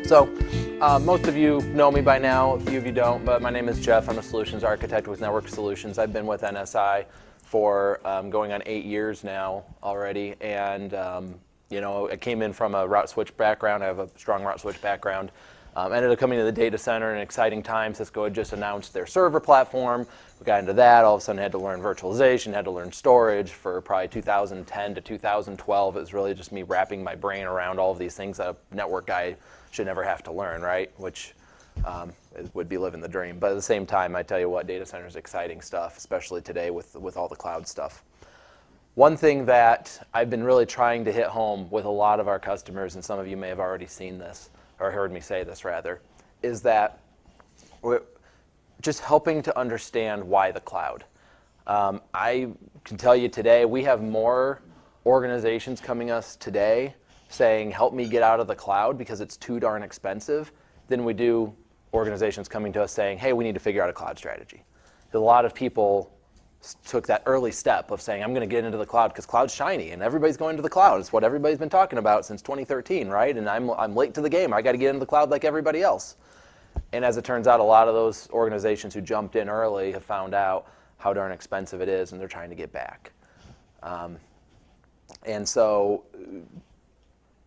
So most of you know me by now, a few of you don't, but my name is Jeff. I'm a solutions architect with Network Solutions. I've been with NSI for going on 8 years now already, and I came in from a route switch background. I have a strong route switch background. Ended up coming to the data center in an exciting time. Cisco had just announced their server platform. We got into that. All of a sudden, had to learn virtualization, had to learn storage for probably 2010 to 2012. It was really just me wrapping my brain around all of these things that a network guy should never have to learn, right? Which would be living the dream. But at the same time, I tell you what, data center is exciting stuff, especially today with all the cloud stuff. One thing that I've been really trying to hit home with a lot of our customers, and some of you may have already seen this, or heard me say this rather, is that we're just helping to understand why the cloud. I can tell you today, we have more organizations coming us today saying, help me get out of the cloud because it's too darn expensive, than we do organizations coming to us saying, hey, we need to figure out a cloud strategy. A lot of people took that early step of saying, I'm going to get into the cloud because cloud's shiny and everybody's going to the cloud. It's what everybody's been talking about since 2013, right? And I'm late to the game. I got to get into the cloud like everybody else. And as it turns out, a lot of those organizations who jumped in early have found out how darn expensive it is, and they're trying to get back. And so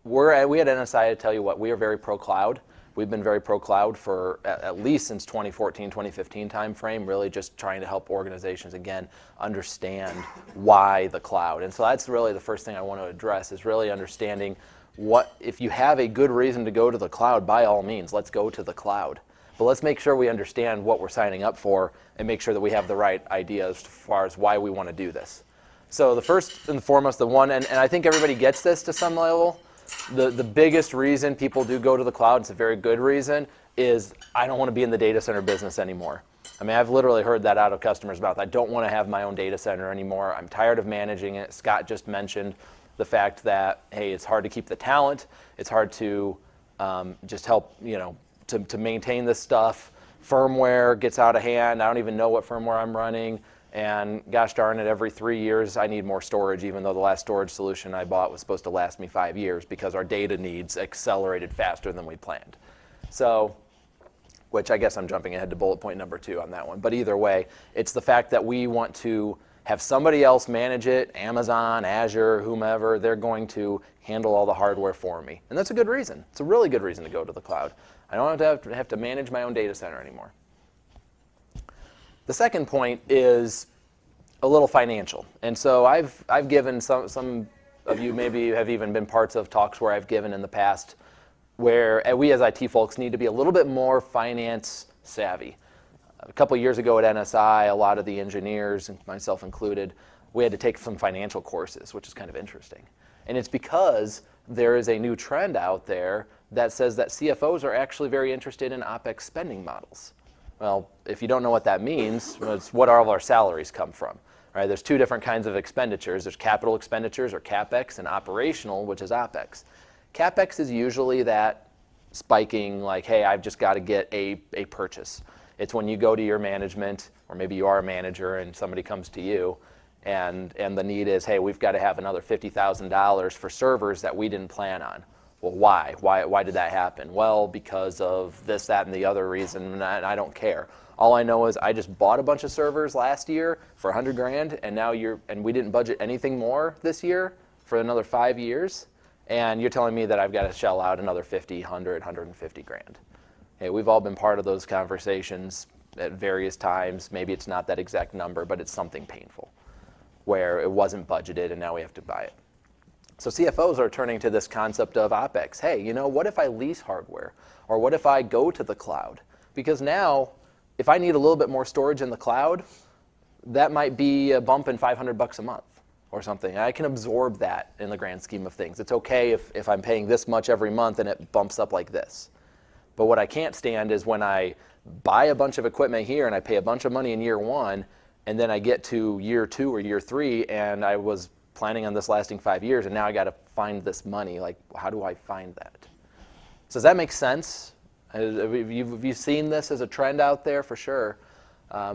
we at NSI, to tell you what, we are very pro-cloud. We've been very pro-cloud for at least since 2014, 2015 timeframe, really just trying to help organizations, again, understand why the cloud. And so that's really the first thing I want to address, is really understanding what, if you have a good reason to go to the cloud, by all means, let's go to the cloud. But let's make sure we understand what we're signing up for and make sure that we have the right idea as far as why we want to do this. So the first and foremost, the one, and I think everybody gets this to some level, the biggest reason people do go to the cloud, it's a very good reason, is I don't want to be in the data center business anymore. I mean, I've literally heard that out of customers' mouth. I don't want to have my own data center anymore. I'm tired of managing it. Scott just mentioned the fact that, hey, it's hard to keep the talent. It's hard to just help, to maintain this stuff. Firmware gets out of hand. I don't even know what firmware I'm running. And gosh darn it, every 3 years I need more storage, even though the last storage solution I bought was supposed to last me 5 years because our data needs accelerated faster than we planned. So, which I guess I'm jumping ahead to bullet point number 2 on that one. But either way, it's the fact that we want to have somebody else manage it, Amazon, Azure, whomever, they're going to handle all the hardware for me. And that's a good reason. It's a really good reason to go to the cloud. I don't have to manage my own data center anymore. The second point is a little financial. And so I've given, some of you maybe have even been parts of talks where I've given in the past, where we as IT folks need to be a little bit more finance savvy. A couple years ago at NSI, a lot of the engineers, and myself included, we had to take some financial courses, which is kind of interesting. And it's because there is a new trend out there that says that CFOs are actually very interested in OpEx spending models. Well, if you don't know what that means, it's what all of our salaries come from. Right? There's 2 different kinds of expenditures. There's capital expenditures, or CapEx, and operational, which is OpEx. CapEx is usually that spiking, like, hey, I've just got to get a purchase. It's when you go to your management, or maybe you are a manager and somebody comes to you, and the need is, hey, we've got to have another $50,000 for servers that we didn't plan on. Well, why? Why did that happen? Well, because of this, that, and the other reason, and I don't care. All I know is I just bought a bunch of servers last year for $100,000, and now we didn't budget anything more this year for another 5 years, and you're telling me that I've got to shell out another 50, 100, 150 grand. Hey, we've all been part of those conversations at various times. Maybe it's not that exact number, but it's something painful where it wasn't budgeted and now we have to buy it. So CFOs are turning to this concept of OpEx. Hey, what if I lease hardware? Or what if I go to the cloud? Because now, if I need a little bit more storage in the cloud, that might be a bump in $500 a month or something. I can absorb that in the grand scheme of things. It's okay if I'm paying this much every month and it bumps up like this. But what I can't stand is when I buy a bunch of equipment here and I pay a bunch of money in year 1, and then I get to year 2 or year 3 and I was planning on this lasting 5 years, and now I got to find this money. Like, how do I find that? So does that make sense? Have you seen this as a trend out there? For sure.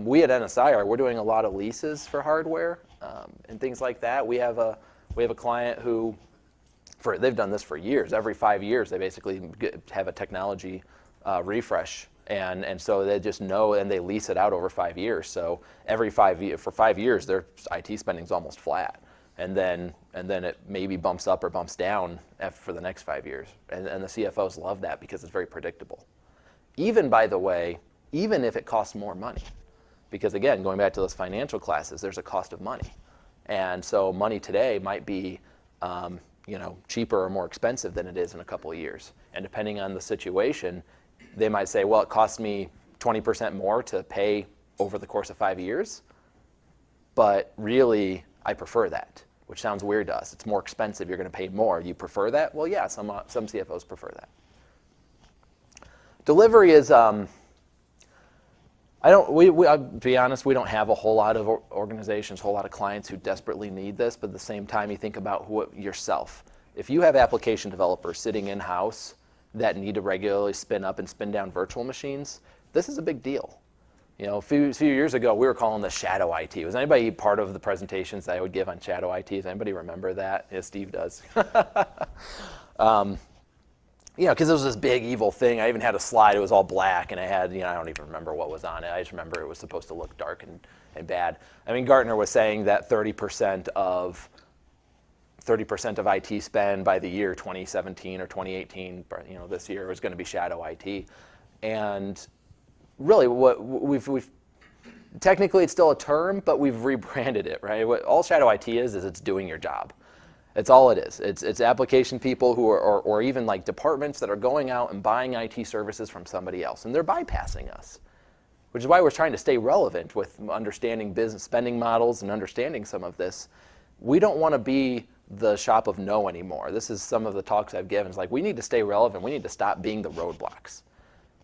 We at NSI we're doing a lot of leases for hardware and things like that. We have a client who they've done this for years. Every 5 years, they basically have a technology refresh, and so they just know, and they lease it out over 5 years. So every 5 years, for 5 years, their IT spending is almost flat, and then it maybe bumps up or bumps down for the next 5 years. And the CFOs love that because it's very predictable. Even, by the way, even if it costs more money, because again, going back to those financial classes, there's a cost of money, and so money today might be cheaper or more expensive than it is in a couple of years. And depending on the situation, they might say, well, it costs me 20% more to pay over the course of 5 years, but really, I prefer that, which sounds weird to us. It's more expensive, you're going to pay more. You prefer that? Well, yeah, some CFOs prefer that. Delivery is, I'll be honest, we don't have a whole lot of organizations, a whole lot of clients who desperately need this, but at the same time, you think about yourself. If you have application developers sitting in-house that need to regularly spin up and spin down virtual machines, this is a big deal. A few years ago, we were calling this shadow IT. Was anybody part of the presentations that I would give on shadow IT? Does anybody remember that? Yeah, Steve does. Because it was this big evil thing. I even had a slide. It was all black, and I had, I don't even remember what was on it. I just remember it was supposed to look dark and bad. I mean, Gartner was saying that 30% of IT spend by the year 2017 or 2018, this year, was going to be shadow IT. And really, what we've technically it's still a term, but we've rebranded it, right? What all shadow IT is it's doing your job. It's all it is. It's application people who are, or even like departments that are going out and buying IT services from somebody else, and they're bypassing us, which is why we're trying to stay relevant with understanding business spending models and understanding some of this. We don't want to be the shop of no anymore. This is some of the talks I've given. It's like, we need to stay relevant. We need to stop being the roadblocks.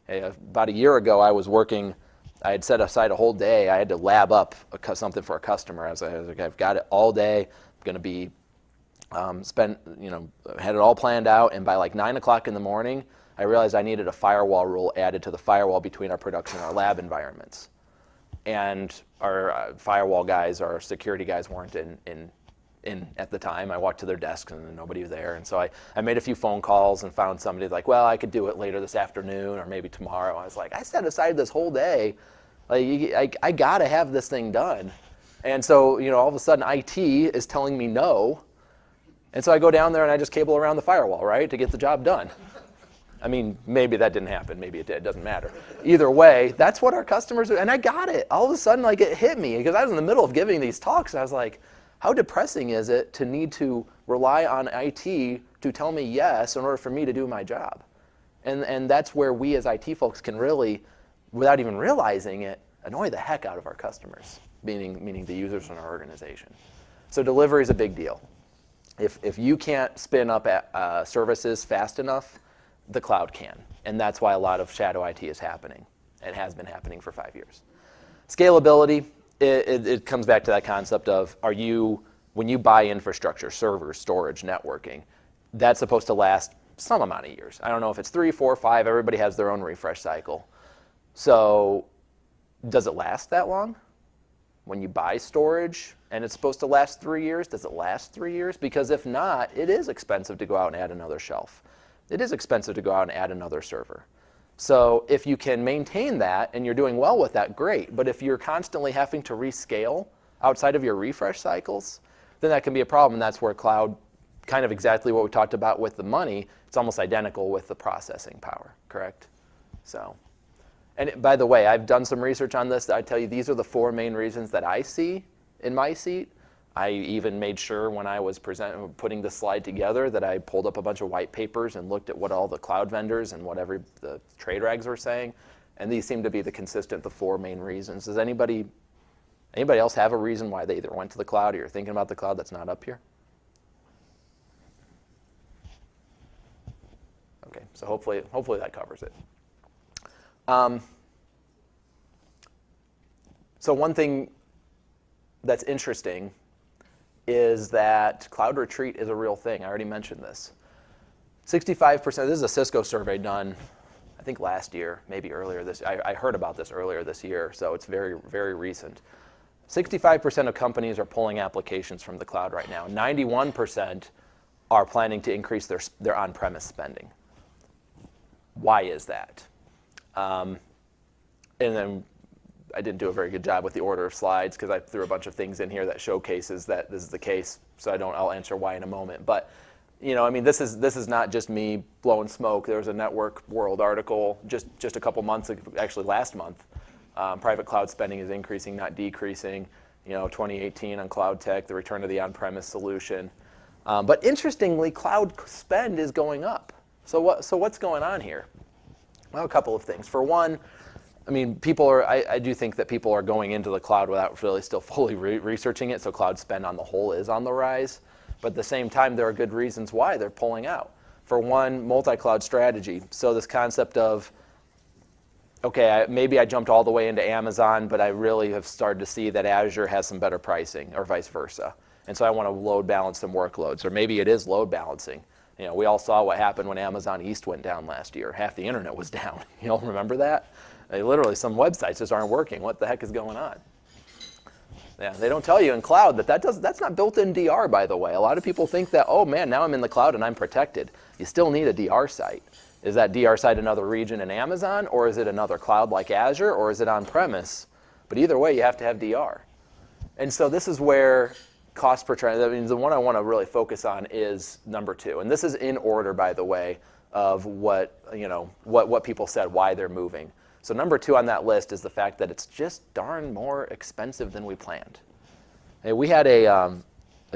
About a year ago, I had set aside a whole day. I had to lab up something for a customer. I was like, I've got it all day. I'm going to be had it all planned out, and by like 9 o'clock in the morning, I realized I needed a firewall rule added to the firewall between our production and our lab environments. And our firewall guys, our security guys weren't in at the time. I walked to their desks and nobody was there. And so I made a few phone calls and found somebody like, well, I could do it later this afternoon or maybe tomorrow. I was like, I set aside this whole day. Like, I got to have this thing done. And so, all of a sudden IT is telling me no. And so I go down there and I just cable around the firewall, right, to get the job done. I mean, maybe that didn't happen. Maybe it did. It doesn't matter. Either way, that's what our customers do. And I got it. All of a sudden, it hit me because I was in the middle of giving these talks. And I was like, how depressing is it to need to rely on IT to tell me yes in order for me to do my job? And that's where we as IT folks can really, without even realizing it, annoy the heck out of our customers, meaning the users in our organization. So delivery is a big deal. If you can't spin up services fast enough, the cloud can. And that's why a lot of shadow IT is happening. It has been happening for 5 years. Scalability, it comes back to that concept of, when you buy infrastructure, servers, storage, networking, that's supposed to last some amount of years. I don't know if it's 3, 4, 5, everybody has their own refresh cycle. So does it last that long? When you buy storage and it's supposed to last 3 years, does it last 3 years? Because if not, it is expensive to go out and add another shelf. It is expensive to go out and add another server. So if you can maintain that and you're doing well with that, great. But if you're constantly having to rescale outside of your refresh cycles, then that can be a problem. And that's where cloud, kind of exactly what we talked about with the money, it's almost identical with the processing power, correct? So, and by the way, I've done some research on this. I tell you, these are the 4 main reasons that I see in my seat. I even made sure when I was putting this slide together that I pulled up a bunch of white papers and looked at what all the cloud vendors and what the trade rags were saying. And these seem to be the 4 main reasons. Does anybody else have a reason why they either went to the cloud or you're thinking about the cloud that's not up here? Okay, so hopefully that covers it. So one thing that's interesting is that cloud retreat is a real thing. I already mentioned this. 65%, this is a Cisco survey done, I think last year, maybe earlier this, I heard about this earlier this year, so it's very, very recent. 65% of companies are pulling applications from the cloud right now. 91% are planning to increase their on-premise spending. Why is that? And then I didn't do a very good job with the order of slides because I threw a bunch of things in here that showcases that this is the case. So I'll answer why in a moment. But I mean, this is not just me blowing smoke. There was a Network World article just a couple months ago, actually last month. Private cloud spending is increasing, not decreasing. 2018 on cloud tech, the return to the on-premise solution. But interestingly, cloud spend is going up. So what's going on here? Well, a couple of things. For one, I mean, I do think that people are going into the cloud without really still fully researching it, so cloud spend on the whole is on the rise. But at the same time, there are good reasons why they're pulling out. For one, multi-cloud strategy. So this concept of, okay, maybe I jumped all the way into Amazon, but I really have started to see that Azure has some better pricing, or vice versa. And so I want to load balance some workloads, or maybe it is load balancing. We all saw what happened when Amazon East went down last year. Half the internet was down. You all remember that? Literally, some websites just aren't working. What the heck is going on? Yeah, they don't tell you in cloud that's not built-in DR, by the way. A lot of people think that, oh man, now I'm in the cloud and I'm protected. You still need a DR site. Is that DR site another region in Amazon, or is it another cloud like Azure, or is it on-premise? But either way, you have to have DR. And so this is where cost per transaction, that means the one I want to really focus on is number 2. And this is in order, by the way, of what people said, why they're moving. So number 2 on that list is the fact that it's just darn more expensive than we planned. Hey, we had a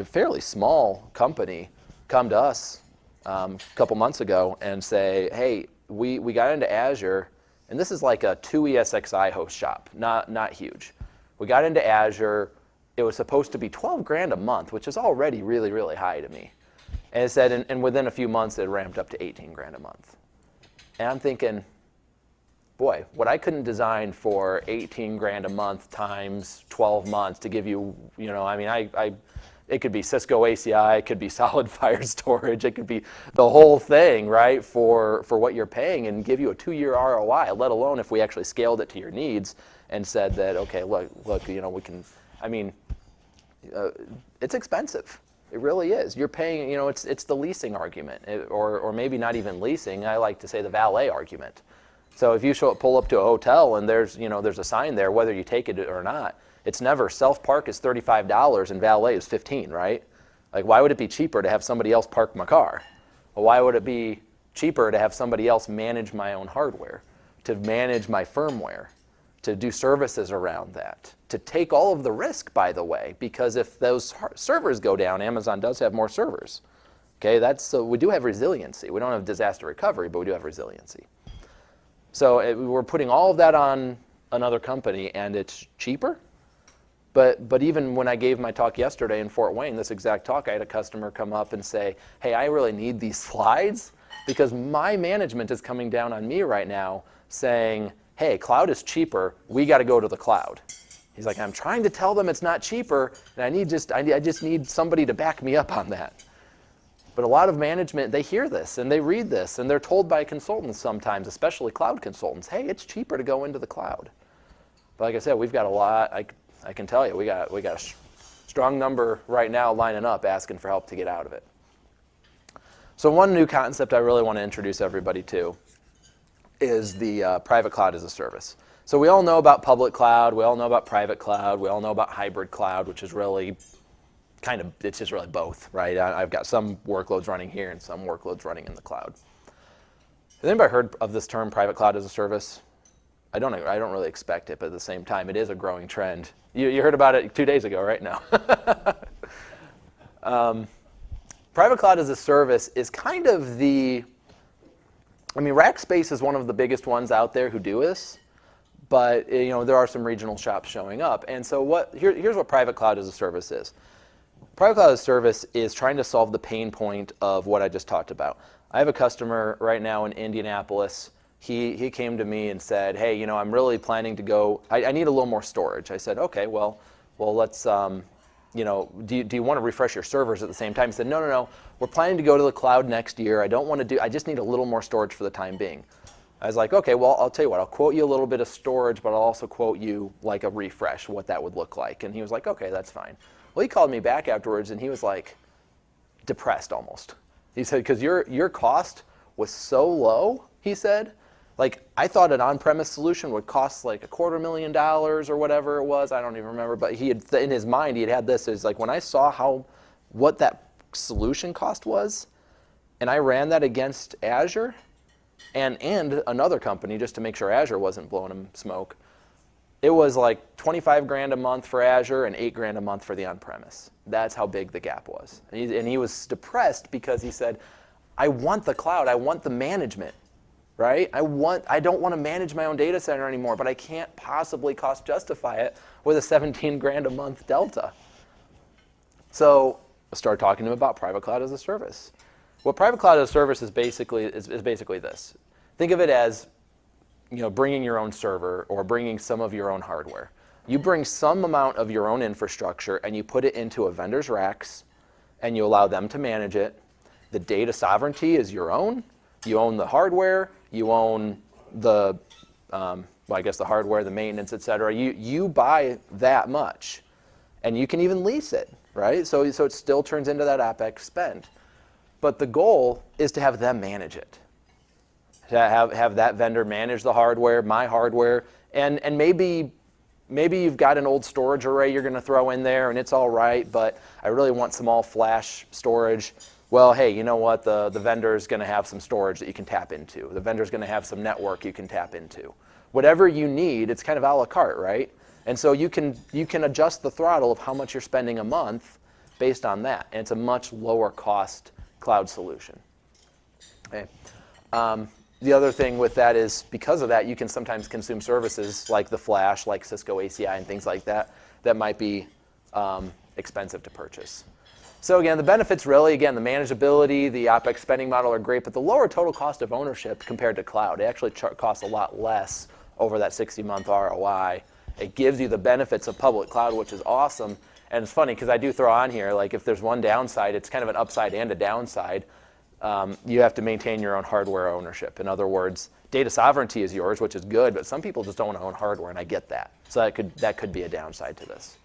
fairly small company come to us a couple months ago and say, hey, we got into Azure, and this is like a 2 ESXi host shop, not huge. We got into Azure. It was supposed to be 12 grand a month, which is already really, really high to me. And it said, and within a few months, it ramped up to 18 grand a month. And I'm thinking, boy, what I couldn't design for 18 grand a month times 12 months to give you, I mean, it could be Cisco ACI, it could be solid fire storage, it could be the whole thing, right, for what you're paying and give you a 2-year ROI, let alone if we actually scaled it to your needs and said that, okay, look, we can, I mean, it's expensive. It really is. You're paying, it's the leasing argument, or maybe not even leasing. I like to say the valet argument. So if you pull up to a hotel and there's a sign there, whether you take it or not, it's never self-park is $35 and valet is $15, right? Like, why would it be cheaper to have somebody else park my car? Well, why would it be cheaper to have somebody else manage my own hardware, to manage my firmware, to do services around that, to take all of the risk, by the way, because if those servers go down, Amazon does have more servers. Okay, so we do have resiliency. We don't have disaster recovery, but we do have resiliency. So we're putting all of that on another company, and it's cheaper. But even when I gave my talk yesterday in Fort Wayne, this exact talk, I had a customer come up and say, hey, I really need these slides because my management is coming down on me right now saying, hey, cloud is cheaper. We got to go to the cloud. He's like, I'm trying to tell them it's not cheaper, and I just need somebody to back me up on that. But a lot of management, they hear this and they read this and they're told by consultants sometimes, especially cloud consultants, hey, it's cheaper to go into the cloud. But like I said, we've got a lot. I can tell you, we got a strong number right now lining up asking for help to get out of it. So one new concept I really want to introduce everybody to is the private cloud as a service. So we all know about public cloud, we all know about private cloud, we all know about hybrid cloud, which is really it's just really both, right? I've got some workloads running here and some workloads running in the cloud. Has anybody heard of this term, private cloud as a service? I don't really expect it, but at the same time, it is a growing trend. You heard about it 2 days ago, right? No. Private cloud as a service is kind of Rackspace is one of the biggest ones out there who do this, but there are some regional shops showing up. And so here's what private cloud as a service is. Private cloud as a service is trying to solve the pain point of what I just talked about. I have a customer right now in Indianapolis. He came to me and said, hey, I'm really planning to go, I need a little more storage. I said, okay, well let's, do you want to refresh your servers at the same time? He said, no, we're planning to go to the cloud next year. I just need a little more storage for the time being. I was like, okay, well, I'll tell you what, I'll quote you a little bit of storage, but I'll also quote you like a refresh, what that would look like. And he was like, okay, that's fine. Well, he called me back afterwards and he was like depressed almost. He said, because your cost was so low, he said, like I thought an on-premise solution would cost like $250,000 or whatever it was. I don't even remember, but he had, in his mind, he had this. It's like when I saw what that solution cost was, and I ran that against Azure and another company just to make sure Azure wasn't blowing him smoke, it was like $25,000 a month for Azure and $8,000 a month for the on-premise. That's how big the gap was. And he was depressed because he said, I want the cloud, I want the management. Right? I don't want to manage my own data center anymore, but I can't possibly cost justify it with a $17,000 a month delta. So I started talking to him about private cloud as a service. What private cloud as a service is basically this. Think of it as, bringing your own server or bringing some of your own hardware. You bring some amount of your own infrastructure and you put it into a vendor's racks and you allow them to manage it. The data sovereignty is your own. You own the hardware. You own the hardware, the maintenance, et cetera. You buy that much, and you can even lease it, right? So it still turns into that OpEx spend. But the goal is to have them manage it. To have that vendor manage the hardware, my hardware, and maybe you've got an old storage array you're going to throw in there, and it's all right, but I really want some all-flash storage. Well, hey, you know what? The vendor's going to have some storage that you can tap into. The vendor's going to have some network you can tap into. Whatever you need, it's kind of a la carte, right? And so you can adjust the throttle of how much you're spending a month based on that. And it's a much lower cost cloud solution. Okay. The other thing with that is because of that, you can sometimes consume services like the flash, like Cisco ACI and things like that, that might be expensive to purchase. So again, the benefits really, the manageability, the OpEx spending model are great, but the lower total cost of ownership compared to cloud, it actually costs a lot less over that 60-month ROI. It gives you the benefits of public cloud, which is awesome. And it's funny because I do throw on here, like if there's one downside, it's kind of an upside and a downside. You have to maintain your own hardware ownership. In other words, data sovereignty is yours, which is good, but some people just don't want to own hardware, and I get that. So that could be a downside to this.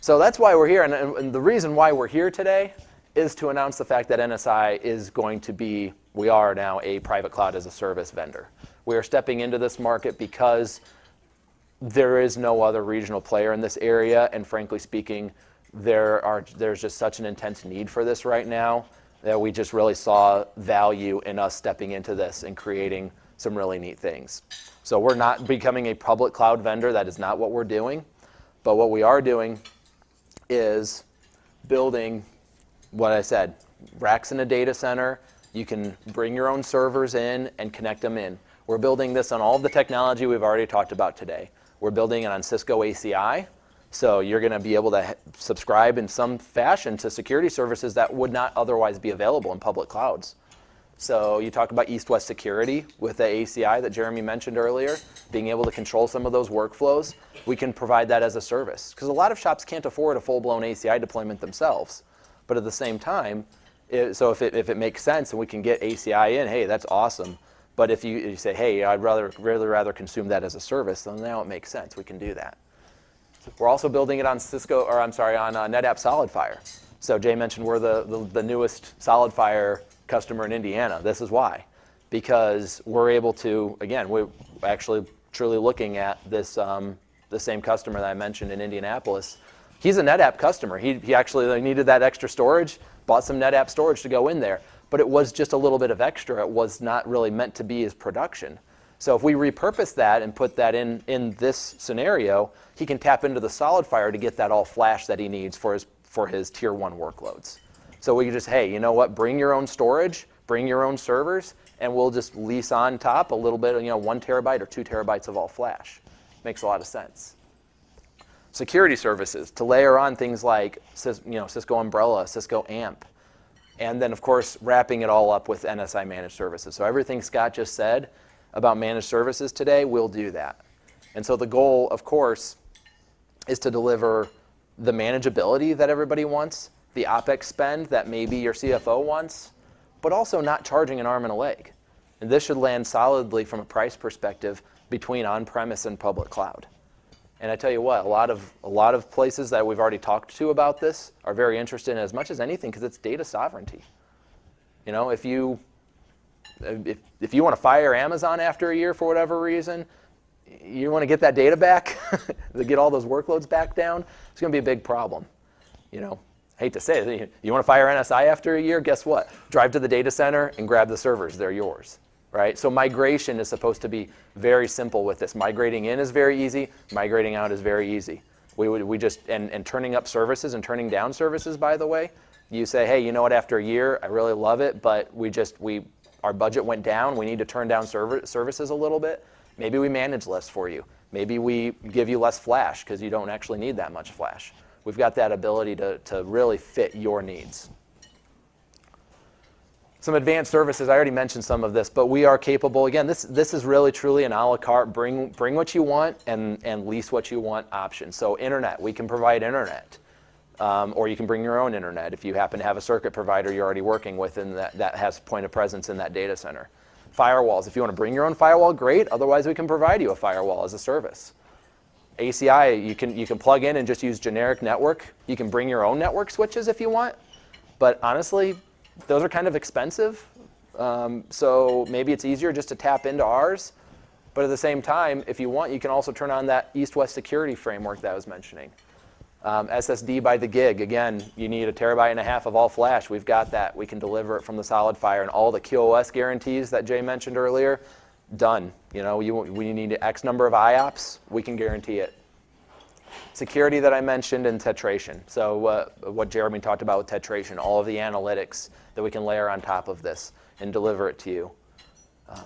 So that's why we're here, and the reason why we're here today is to announce the fact that NSI is going to be, we are now a private cloud as a service vendor. We are stepping into this market because there is no other regional player in this area, and frankly speaking, there's just such an intense need for this right now that we just really saw value in us stepping into this and creating some really neat things. So we're not becoming a public cloud vendor. That is not what we're doing. But what we are doing is building what I said, racks in a data center. You can bring your own servers in and connect them in. We're building this on all of the technology we've already talked about today. We're building it on Cisco ACI. So you're going to be able to subscribe in some fashion to security services that would not otherwise be available in public clouds. So you talk about east-west security with the ACI that Jeremy mentioned earlier, being able to control some of those workflows. We can provide that as a service because a lot of shops can't afford a full-blown ACI deployment themselves. But at the same time, so if it makes sense and we can get ACI in, hey, that's awesome. But if you say, hey, I'd really rather consume that as a service, then now it makes sense. We can do that. We're also building it on on NetApp SolidFire. So Jay mentioned we're the newest SolidFire customer in Indiana. This is why. Because we're able to, again, we're actually truly looking at this, the same customer that I mentioned in Indianapolis. He's a NetApp customer. He actually needed that extra storage, bought some NetApp storage to go in there. But it was just a little bit of extra. It was not really meant to be his production. So if we repurpose that and put that in this scenario, he can tap into the SolidFire to get that all flash that he needs for his tier 1 workloads. So we can just, hey, you know what, bring your own storage, bring your own servers, and we'll just lease on top a little bit, 1 terabyte or 2 terabytes of all flash. Makes a lot of sense. Security services, to layer on things like Cisco Umbrella, Cisco AMP, and then of course wrapping it all up with NSI managed services. So everything Scott just said about managed services today, we'll do that. And so the goal, of course, is to deliver the manageability that everybody wants, the OpEx spend that maybe your CFO wants, but also not charging an arm and a leg. And this should land solidly from a price perspective between on-premise and public cloud. And I tell you what, a lot of places that we've already talked to about this are very interested in it as much as anything because it's data sovereignty. You know, if you want to fire Amazon after a year for whatever reason, you want to get that data back, to get all those workloads back down, it's going to be a big problem. You know, I hate to say it, you want to fire NSI after a year, guess what? Drive to the data center and grab the servers, they're yours. Right? So migration is supposed to be very simple with this. Migrating in is very easy, migrating out is very easy. We just, and turning up services and turning down services, by the way, you say, hey, you know what, after a year, I really love it, but our budget went down, we need to turn down services a little bit. Maybe we manage less for you. Maybe we give you less flash because you don't actually need that much flash. We've got that ability to really fit your needs. Some advanced services, I already mentioned some of this, but we are capable, again, this is really truly an a la carte, bring what you want and lease what you want option. So internet, we can provide internet. Or you can bring your own internet if you happen to have a circuit provider you're already working with and that has point of presence in that data center. Firewalls, if you want to bring your own firewall, great. Otherwise, we can provide you a firewall as a service. ACI, you can plug in and just use generic network. You can bring your own network switches if you want. But honestly, those are kind of expensive. So maybe it's easier just to tap into ours. But at the same time, if you want, you can also turn on that east-west security framework that I was mentioning. SSD by the gig, again, you need 1.5 terabytes of all flash. We've got that. We can deliver it from the SolidFire and all the QoS guarantees that Jay mentioned earlier, done. You know, we need X number of IOPS, we can guarantee it. Security that I mentioned and tetration. So what Jeremy talked about with tetration, all of the analytics that we can layer on top of this and deliver it to you.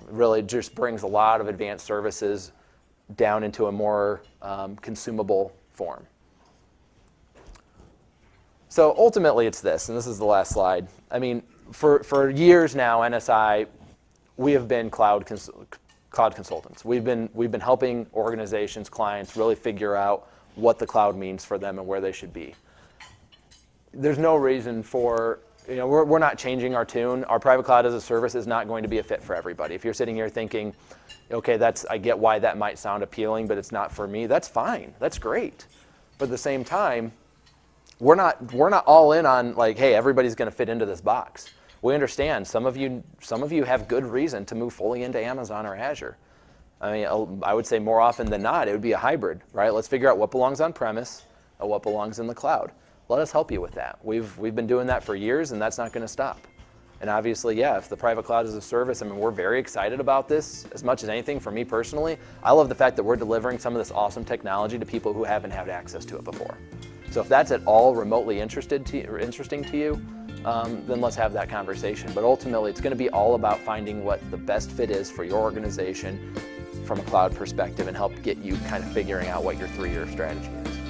Really just brings a lot of advanced services down into a more consumable form. So ultimately it's this, and this is the last slide. I mean, for years now, NSI, we have been cloud consultants. We've been helping organizations, clients really figure out what the cloud means for them and where they should be. There's no reason for, you know, we're not changing our tune. Our private cloud as a service is not going to be a fit for everybody. If you're sitting here thinking, okay, I get why that might sound appealing, but it's not for me, that's fine, that's great. But at the same time, we're not all in on like, hey, everybody's going to fit into this box. We understand some of you have good reason to move fully into Amazon or Azure. I mean, I would say more often than not, it would be a hybrid, right? Let's figure out what belongs on premise and what belongs in the cloud. Let us help you with that. We've been doing that for years, and that's not going to stop. And obviously, yeah, if the private cloud is a service, I mean, we're very excited about this as much as anything. For me personally, I love the fact that we're delivering some of this awesome technology to people who haven't had access to it before. So if that's at all remotely interesting to you, then let's have that conversation. But ultimately, it's going to be all about finding what the best fit is for your organization from a cloud perspective and help get you kind of figuring out what your 3-year strategy is.